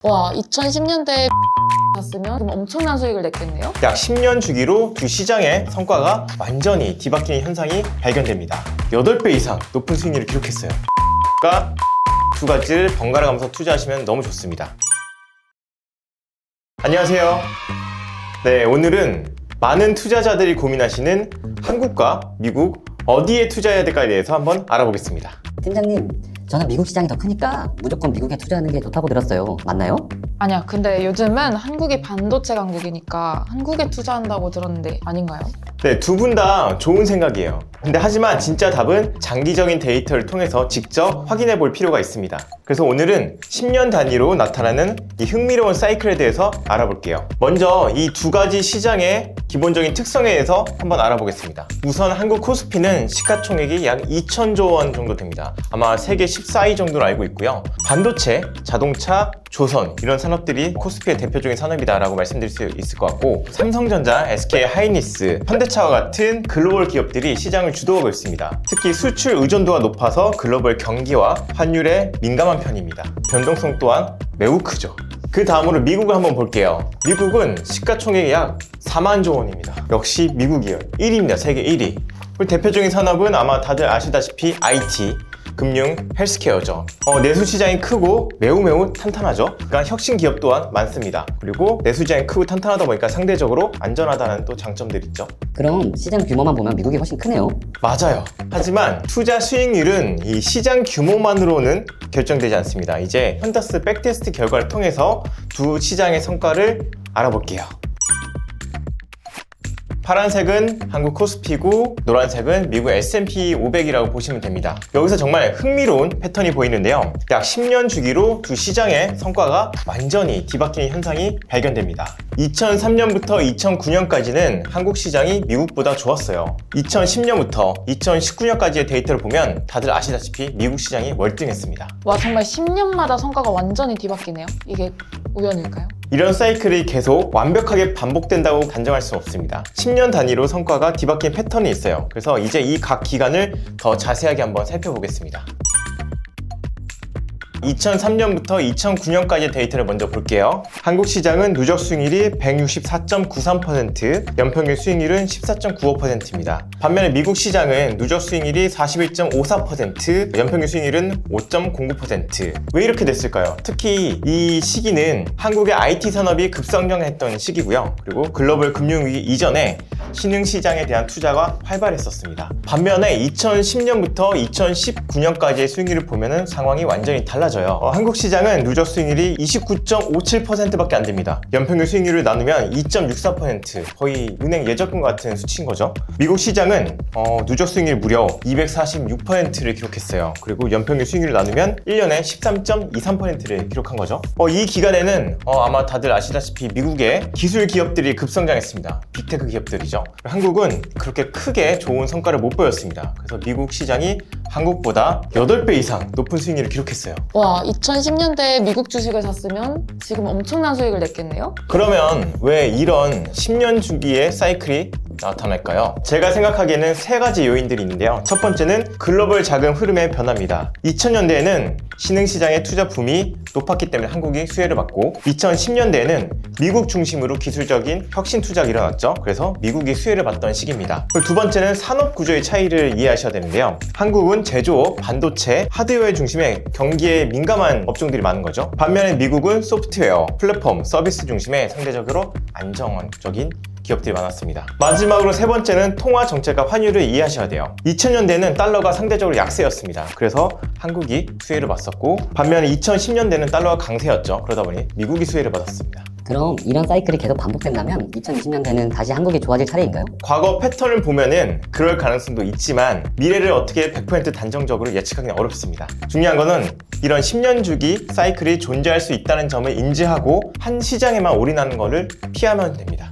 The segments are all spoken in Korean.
와, 2010년대에 샀으면 그럼 엄청난 수익을 냈겠네요? 약 10년 주기로 두 시장의 성과가 완전히 뒤바뀌는 현상이 발견됩니다. 8배 이상 높은 수익률을 기록했어요. 그러니까 두 가지를 번갈아 가면서 투자하시면 너무 좋습니다. 안녕하세요. 네, 오늘은 많은 투자자들이 고민하시는 한국과 미국 어디에 투자해야 될까에 대해서 한번 알아보겠습니다. 팀장님, 저는 미국 시장이 더 크니까 무조건 미국에 투자하는 게 좋다고 들었어요. 맞나요? 아니야, 근데 요즘은 한국이 반도체 강국이니까 한국에 투자한다고 들었는데 아닌가요? 네, 두 분 다 좋은 생각이에요. 근데 하지만 진짜 답은 장기적인 데이터를 통해서 직접 확인해 볼 필요가 있습니다. 그래서 오늘은 10년 단위로 나타나는 이 흥미로운 사이클에 대해서 알아볼게요. 먼저 이 두 가지 시장의 기본적인 특성에 대해서 한번 알아보겠습니다. 우선 한국 코스피는 시가총액이 약 2,000조 원 정도 됩니다. 아마 세계 14위 정도로 알고 있고요. 반도체, 자동차, 조선 이런 산업들이 코스피의 대표적인 산업이다라고 말씀드릴 수 있을 것 같고, 삼성전자, SK 하이닉스, 현대차와 같은 글로벌 기업들이 시장을 주도하고 있습니다. 특히 수출 의존도가 높아서 글로벌 경기와 환율에 민감한 편입니다. 변동성 또한 매우 크죠. 그 다음으로 미국을 한번 볼게요. 미국은 시가총액이 약 4만 조 원입니다. 역시 미국이에요. 1위입니다. 세계 1위. 그리고 대표적인 산업은 아마 다들 아시다시피 IT, 금융, 헬스케어죠. 내수 시장이 크고 매우 탄탄하죠. 그러니까 혁신 기업 또한 많습니다. 그리고 내수 시장이 크고 탄탄하다 보니까 상대적으로 안전하다는 또 장점들이 있죠. 그럼 시장 규모만 보면 미국이 훨씬 크네요. 맞아요. 하지만 투자 수익률은 이 시장 규모만으로는 결정되지 않습니다. 이제 헌더스 백테스트 결과를 통해서 두 시장의 성과를 알아볼게요. 파란색은 한국 코스피고 노란색은 미국 S&P 500이라고 보시면 됩니다. 여기서 정말 흥미로운 패턴이 보이는데요. 약 10년 주기로 두 시장의 성과가 완전히 뒤바뀌는 현상이 발견됩니다. 2003년부터 2009년까지는 한국 시장이 미국보다 좋았어요. 2010년부터 2019년까지의 데이터를 보면 다들 아시다시피 미국 시장이 월등했습니다. 와, 정말 10년마다 성과가 완전히 뒤바뀌네요? 이게 우연일까요? 이런 사이클이 계속 완벽하게 반복된다고 단정할 수는 없습니다. 10년 단위로 성과가 뒤바뀐 패턴이 있어요. 그래서 이제 이 각 기간을 더 자세하게 한번 살펴보겠습니다. 2003년부터 2009년까지의 데이터를 먼저 볼게요. 한국 시장은 누적 수익률이 164.93%, 연평균 수익률은 14.95%입니다. 반면에 미국 시장은 누적 수익률이 41.54%, 연평균 수익률은 5.09%. 왜 이렇게 됐을까요? 특히 이 시기는 한국의 IT 산업이 급성장했던 시기고요. 그리고 글로벌 금융위기 이전에 신흥시장에 대한 투자가 활발했었습니다. 반면에 2010년부터 2019년까지의 수익률을 보면 상황이 완전히 달라져요. 한국 시장은 누적 수익률이 29.57%밖에 안 됩니다. 연평균 수익률을 나누면 2.64%, 거의 은행 예적금 같은 수치인 거죠. 미국 시장은 누적 수익률 무려 246%를 기록했어요. 그리고 연평균 수익률을 나누면 1년에 13.23%를 기록한 거죠. 이 기간에는 아마 다들 아시다시피 미국의 기술 기업들이 급성장했습니다. 빅테크 기업들이죠. 한국은 그렇게 크게 좋은 성과를 못 보였습니다. 그래서 미국 시장이 한국보다 8배 이상 높은 수익률을 기록했어요. 와, 2010년대에 미국 주식을 샀으면 지금 엄청난 수익을 냈겠네요? 그러면 왜 이런 10년 주기의 사이클이 나타날까요? 제가 생각하기에는 세 가지 요인들이 있는데요. 첫 번째는 글로벌 자금 흐름의 변화입니다. 2000년대에는 신흥시장의 투자 붐이 높았기 때문에 한국이 수혜를 받고, 2010년대에는 미국 중심으로 기술적인 혁신 투자가 일어났죠. 그래서 미국이 수혜를 받던 시기입니다. 그리고 두 번째는 산업 구조의 차이를 이해하셔야 되는데요. 한국은 제조업, 반도체, 하드웨어 중심의 경기에 민감한 업종들이 많은 거죠. 반면에 미국은 소프트웨어, 플랫폼, 서비스 중심의 상대적으로 안정적인 기업들이 많았습니다. 마지막으로 세 번째는 통화 정책과 환율을 이해하셔야 돼요. 2000년대는 달러가 상대적으로 약세였습니다. 그래서 한국이 수혜를 받았고, 반면에 2010년대는 달러가 강세였죠. 그러다 보니 미국이 수혜를 받았습니다. 그럼 이런 사이클이 계속 반복된다면 2020년대는 다시 한국이 좋아질 차례인가요? 과거 패턴을 보면은 그럴 가능성도 있지만 미래를 어떻게 100% 단정적으로 예측하기는 어렵습니다. 중요한 거는 이런 10년 주기 사이클이 존재할 수 있다는 점을 인지하고 한 시장에만 올인하는 것을 피하면 됩니다.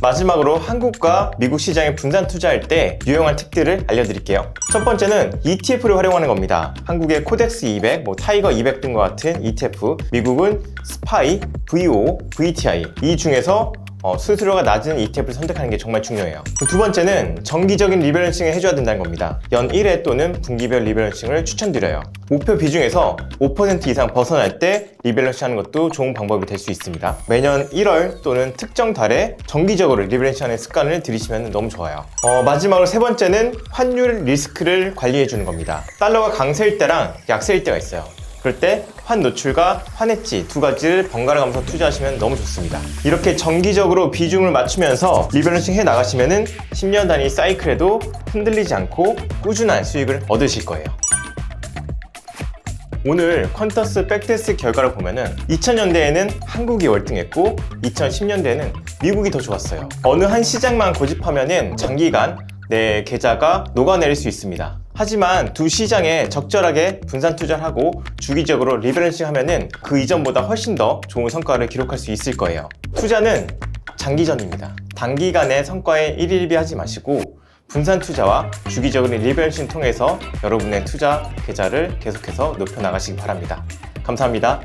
마지막으로 한국과 미국 시장에 분산 투자할 때 유용한 팁들을 알려드릴게요. 첫 번째는 ETF를 활용하는 겁니다. 한국의 코덱스 200, 타이거 200 등과 같은 ETF, 미국은 스파이, VO, VTI 이 중에서 수수료가 낮은 ETF를 선택하는 게 정말 중요해요. 두 번째는 정기적인 리밸런싱을 해줘야 된다는 겁니다. 연 1회 또는 분기별 리밸런싱을 추천드려요. 목표 비중에서 5% 이상 벗어날 때 리밸런싱 하는 것도 좋은 방법이 될 수 있습니다. 매년 1월 또는 특정 달에 정기적으로 리밸런싱 하는 습관을 들이시면 너무 좋아요. 마지막으로 세 번째는 환율 리스크를 관리해 주는 겁니다. 달러가 강세일 때랑 약세일 때가 있어요. 그럴 때 환 노출과 환해지 두 가지를 번갈아 가면서 투자하시면 너무 좋습니다. 이렇게 정기적으로 비중을 맞추면서 리밸런싱 해 나가시면은 10년 단위 사이클에도 흔들리지 않고 꾸준한 수익을 얻으실 거예요. 오늘 퀀터스 백테스트 결과를 보면은 2000년대에는 한국이 월등했고 2010년대에는 미국이 더 좋았어요. 어느 한 시장만 고집하면은 장기간 내 계좌가 녹아내릴 수 있습니다. 하지만 두 시장에 적절하게 분산 투자를 하고 주기적으로 리밸런싱 하면은 그 이전보다 훨씬 더 좋은 성과를 기록할 수 있을 거예요. 투자는 장기전입니다. 단기간에 성과에 일일비하지 마시고 분산 투자와 주기적인 리밸런싱 통해서 여러분의 투자 계좌를 계속해서 높여 나가시기 바랍니다. 감사합니다.